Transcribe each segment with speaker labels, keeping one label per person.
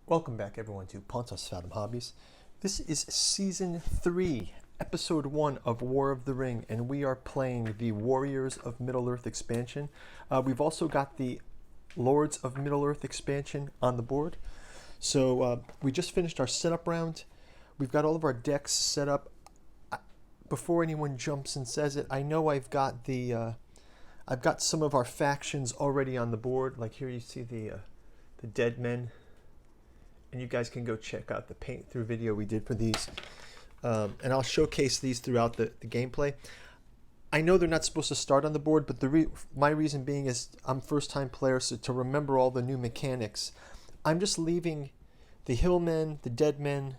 Speaker 1: Welcome back, everyone, to Pontus Fathom Hobbies. This is Season 3, Episode 1 of War of the Ring, and we are playing the Warriors of Middle-earth expansion. We've also got the Lords of Middle-earth expansion on the board. So we just finished our setup round. We've got all of our decks set up. Before anyone jumps and says it, I know I've got some of our factions already on the board. Like here you see the dead men. And you guys can go check out the paint through video we did for these. And I'll showcase these throughout the gameplay. I know they're not supposed to start on the board, but my reason being is I'm first time player, so to remember all the new mechanics, I'm just leaving the hillmen, the dead men,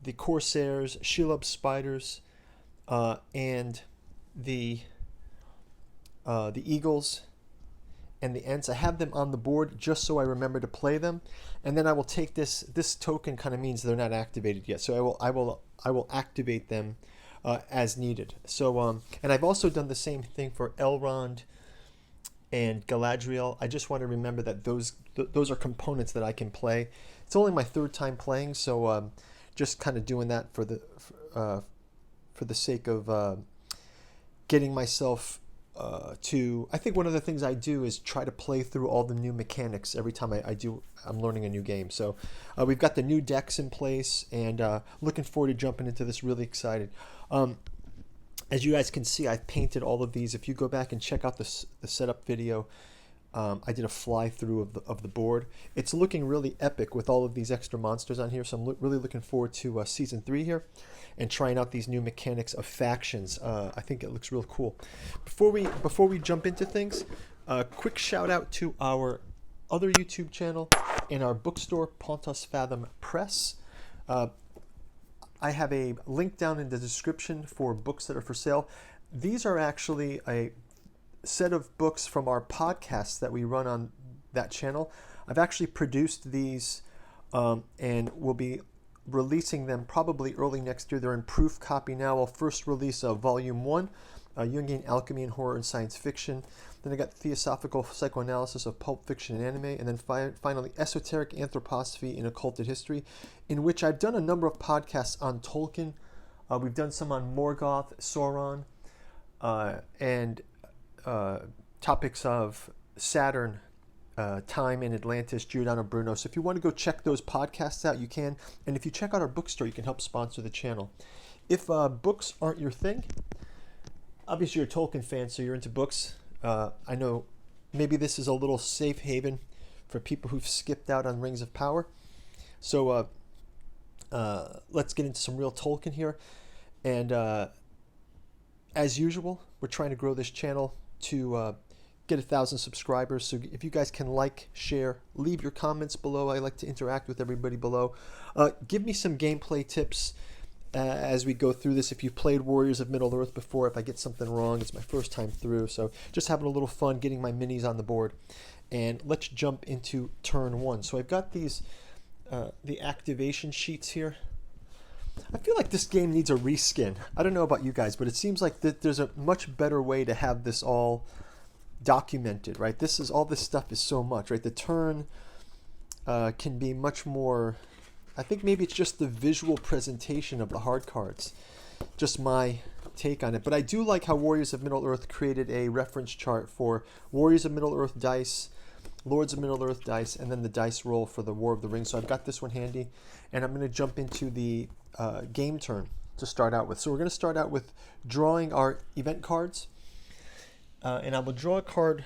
Speaker 1: the corsairs, Shelob spiders, and the eagles and the ents. I have them on the board just so I remember to play them, and then I will take this token. Kind of means they're not activated yet, so I will activate them as needed. So and I've also done the same thing for Elrond and Galadriel. I just want to remember that those are components that I can play. It's only my third time playing, so just kind of doing that for the sake of getting myself I think one of the things I do is try to play through all the new mechanics every time I'm learning a new game. So we've got the new decks in place, and looking forward to jumping into this. Really excited. As you guys can see, I've painted all of these. If you go back and check out the setup video, I did a fly through of the board. It's looking really epic with all of these extra monsters on here. So I'm really looking forward to Season 3 here and trying out these new mechanics of factions. I think it looks real cool. Before we jump into things, quick shout out to our other YouTube channel and our bookstore, Pontus Fathom Press. I have a link down in the description for books that are for sale. These are actually a set of books from our podcasts that we run on that channel. I've actually produced these and will be releasing them probably early next year. They're in proof copy now. I'll first release Volume 1, Jungian Alchemy and Horror and Science Fiction. Then I got Theosophical Psychoanalysis of Pulp Fiction and Anime. And then finally, Esoteric Anthroposophy in Occulted History, in which I've done a number of podcasts on Tolkien. We've done some on Morgoth, Sauron, and topics of Saturn, time in Atlantis, Giordano Bruno. So if you want to go check those podcasts out, you can. And if you check out our bookstore, you can help sponsor the channel. If books aren't your thing, obviously you're a Tolkien fan, so you're into books. I know maybe this is a little safe haven for people who've skipped out on Rings of Power. So let's get into some real Tolkien here. And as usual, we're trying to grow this channel to get 1,000 subscribers. So if you guys can like, share, leave your comments below. I like to interact with everybody below. Give me some gameplay tips as we go through this. If you've played Warriors of Middle-earth before, if I get something wrong, it's my first time through. So just having a little fun getting my minis on the board. And let's jump into turn 1. So I've got these the activation sheets here. I feel like this game needs a reskin. I don't know about you guys, but it seems like there's a much better way to have this all documented, right? All this stuff is so much, right? The turn can be much more. I think maybe it's just the visual presentation of the hard cards. Just my take on it. But I do like how Warriors of Middle-earth created a reference chart for Warriors of Middle-earth dice, Lords of Middle-earth dice, and then the dice roll for the War of the Ring. So I've got this one handy, and I'm going to jump into the game turn to start out with. So we're going to start out with drawing our event cards, and I will draw a card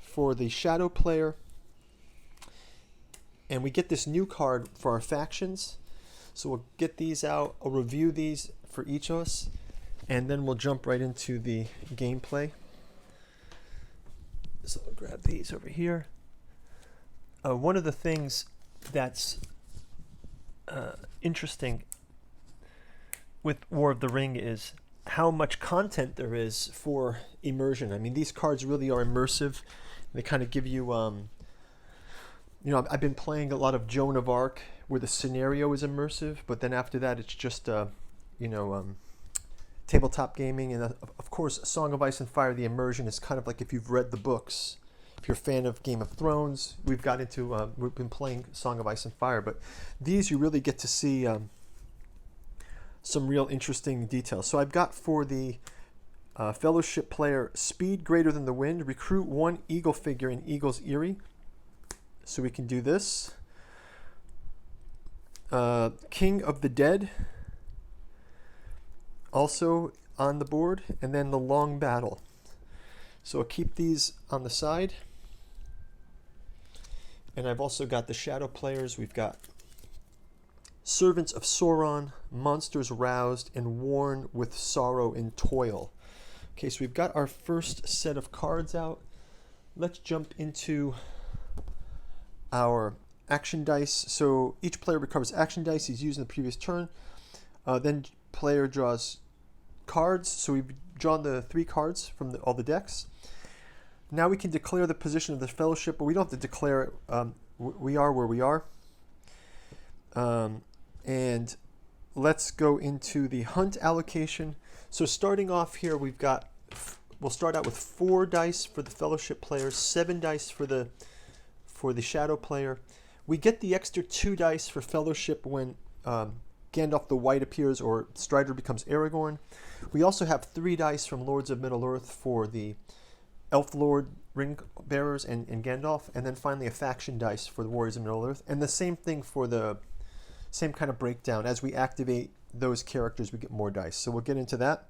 Speaker 1: for the shadow player, and we get this new card for our factions. So we'll get these out. I'll review these for each of us, and then we'll jump right into the gameplay. So I'll grab these over here. One of the things that's interesting with War of the Ring is how much content there is for immersion. I mean, these cards really are immersive. They kind of give you, I've been playing a lot of Joan of Arc where the scenario is immersive, but then after that it's just, tabletop gaming. And of course, Song of Ice and Fire, the immersion is kind of like if you've read the books, If you're a fan of Game of Thrones, we've been playing Song of Ice and Fire, but these you really get to see some real interesting details. So I've got for the Fellowship player, speed greater than the wind, recruit one eagle figure in Eagle's Eyrie. So we can do this. King of the Dead, also on the board, and then the Long Battle. So I'll keep these on the side. And I've also got the shadow players. We've got Servants of Sauron, Monsters Roused, and Worn with Sorrow and Toil. Okay, so we've got our first set of cards out. Let's jump into our action dice. So each player recovers action dice he's used in the previous turn. Then player draws cards. So we've drawn the 3 cards from all the decks. Now we can declare the position of the Fellowship, but we don't have to declare it. We are where we are. And let's go into the hunt allocation. So starting off here, we'll start out with 4 dice for the Fellowship players, 7 dice for the Shadow player. We get the extra 2 dice for Fellowship when Gandalf the White appears or Strider becomes Aragorn. We also have 3 dice from Lords of Middle-earth for the Elf Lord Ring Bearers and Gandalf, and then finally a faction dice for the Warriors of Middle-earth. And the same thing for the same kind of breakdown. As we activate those characters, we get more dice. So we'll get into that.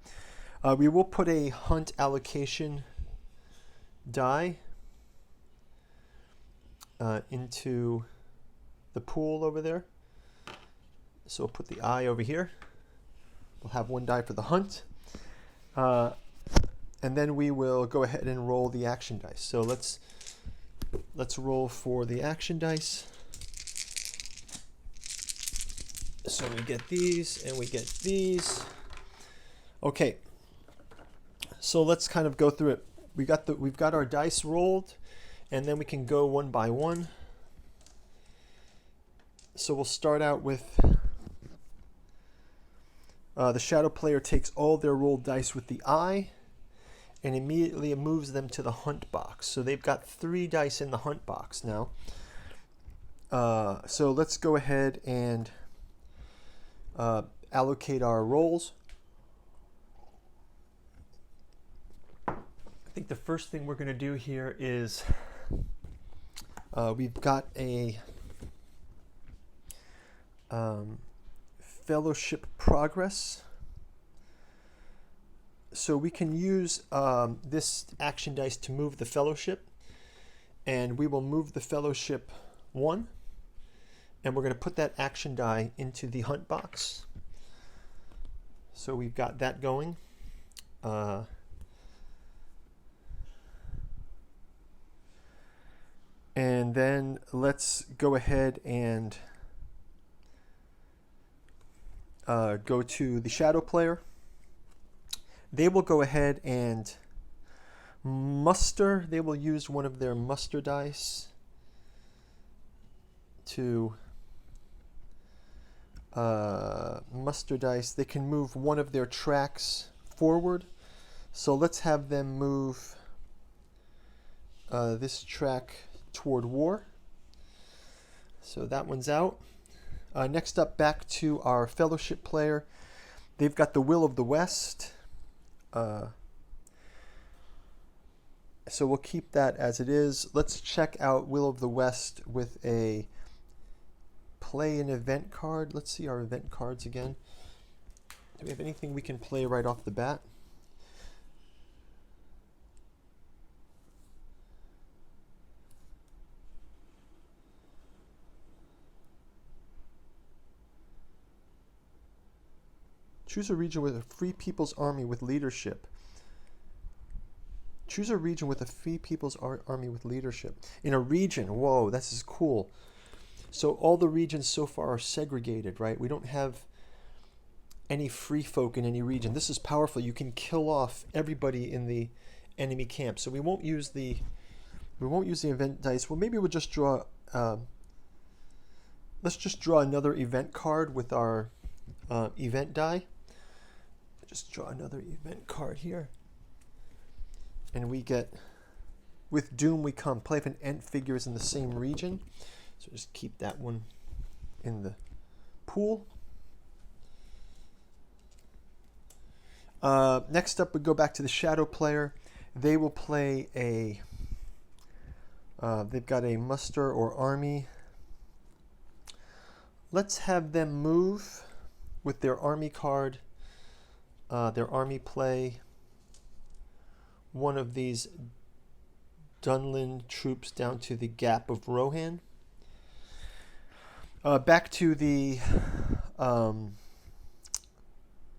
Speaker 1: We will put a hunt allocation die into the pool over there. So we'll put the eye over here. We'll have 1 die for the hunt. And then we will go ahead and roll the action dice. So let's roll for the action dice. So we get these and we get these. Okay. So let's kind of go through it. We've got our dice rolled, and then we can go one by one. So we'll start out with the shadow player takes all their rolled dice with the eye, and immediately it moves them to the hunt box. So they've got 3 dice in the hunt box now. So let's go ahead and allocate our rolls. I think the first thing we're going to do here is we've got a Fellowship progress. So we can use this action dice to move the Fellowship, and we will move the Fellowship 1, and we're going to put that action die into the hunt box. So we've got that going. And then let's go ahead and go to the shadow player. They will go ahead and muster. They will use one of their muster dice to muster dice. They can move one of their tracks forward. So let's have them move this track toward war. So that one's out. Next up, back to our Fellowship player. They've got the Will of the West. So we'll keep that as it is. Let's check out Will of the West with a play an event card. Let's see our event cards again. Do we have anything we can play right off the bat? Choose a region with a free people's army with leadership. Choose a region with a free people's army with leadership. In a region, whoa, this is cool. So all the regions so far are segregated, right? We don't have any free folk in any region. This is powerful. You can kill off everybody in the enemy camp. So we won't use the event dice. Well, maybe we'll just draw. Let's just draw another event card with our event die. Just draw another event card here, and we get with Doom we come. Play if an Ent figure is in the same region. So just keep that one in the pool. Next up, we go back to the Shadow player. They will play a... they've got a muster or army. Let's have them move with their army card, their army play one of these Dunlin troops down to the Gap of Rohan. Back to the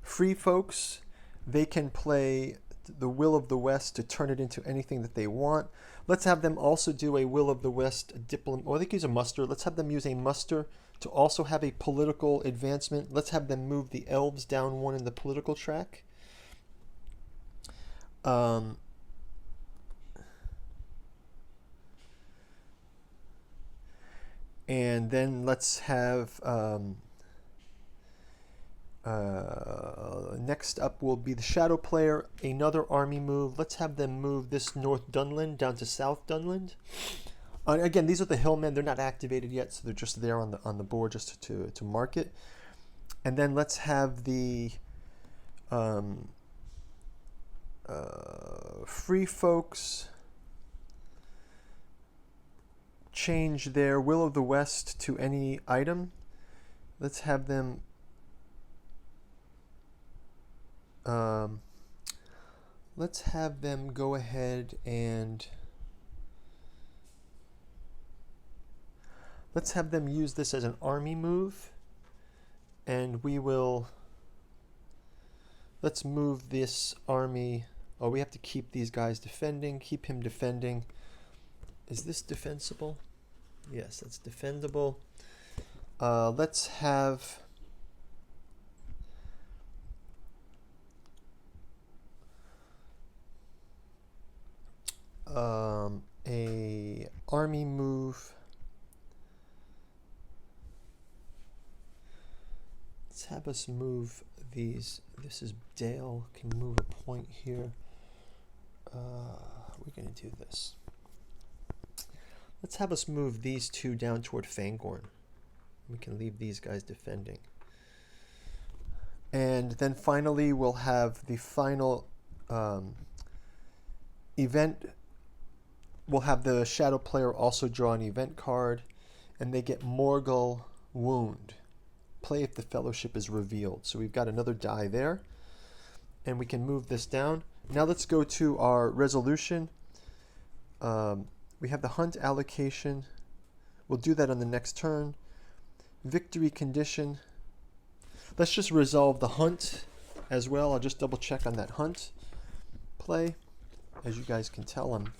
Speaker 1: free folks. They can play the Will of the West to turn it into anything that they want. Let's have them also do a Will of the West or they can use a muster. Let's have them use a muster to also have a political advancement. Let's have them move the elves down one in the political track. And then let's have next up will be the Shadow player, another army move. Let's have them move this North Dunland down to South Dunland. Again, these are the Hillmen. They're not activated yet, so they're just there on the board just to mark it. And then let's have the free folks change their Will of the West to any item. Let's have them go ahead and let's have them use this as an army move, and let's move this army. Oh, we have to keep these guys defending, keep him defending. Is this defensible? Yes, that's defendable. Let's have a army move. Let's have us move these. This is Dale. Can move a point here. We're going to do this. Let's have us move these two down toward Fangorn. We can leave these guys defending. And then finally, we'll have the final event. We'll have the Shadow player also draw an event card, and they get Morgul Wound. Play if the Fellowship is revealed. So we've got another die there, and we can move this down. Now let's go to our resolution. We have the hunt allocation. We'll do that on the next turn. Victory condition. Let's just resolve the hunt as well. I'll just double check on that hunt play. As you guys can tell, I'm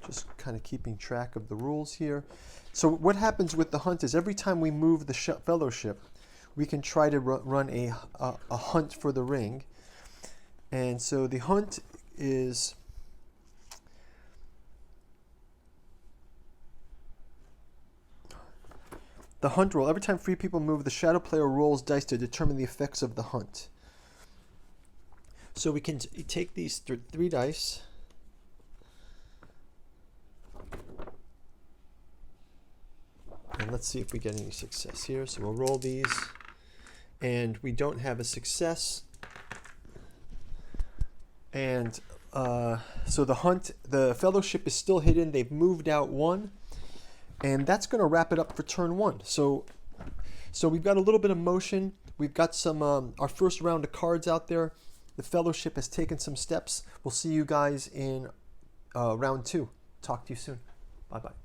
Speaker 1: just kind of keeping track of the rules here. So what happens with the hunt is every time we move the Fellowship, we can try to run a hunt for the ring. And so the hunt is the hunt roll. Every time free people move, the Shadow player rolls dice to determine the effects of the hunt. So we can take these three dice. And let's see if we get any success here. So we'll roll these. And we don't have a success. And so the Fellowship is still hidden. They've moved out one. And that's going to wrap it up for turn one. So we've got a little bit of motion. We've got some our first round of cards out there. The Fellowship has taken some steps. We'll see you guys in round two. Talk to you soon. Bye-bye.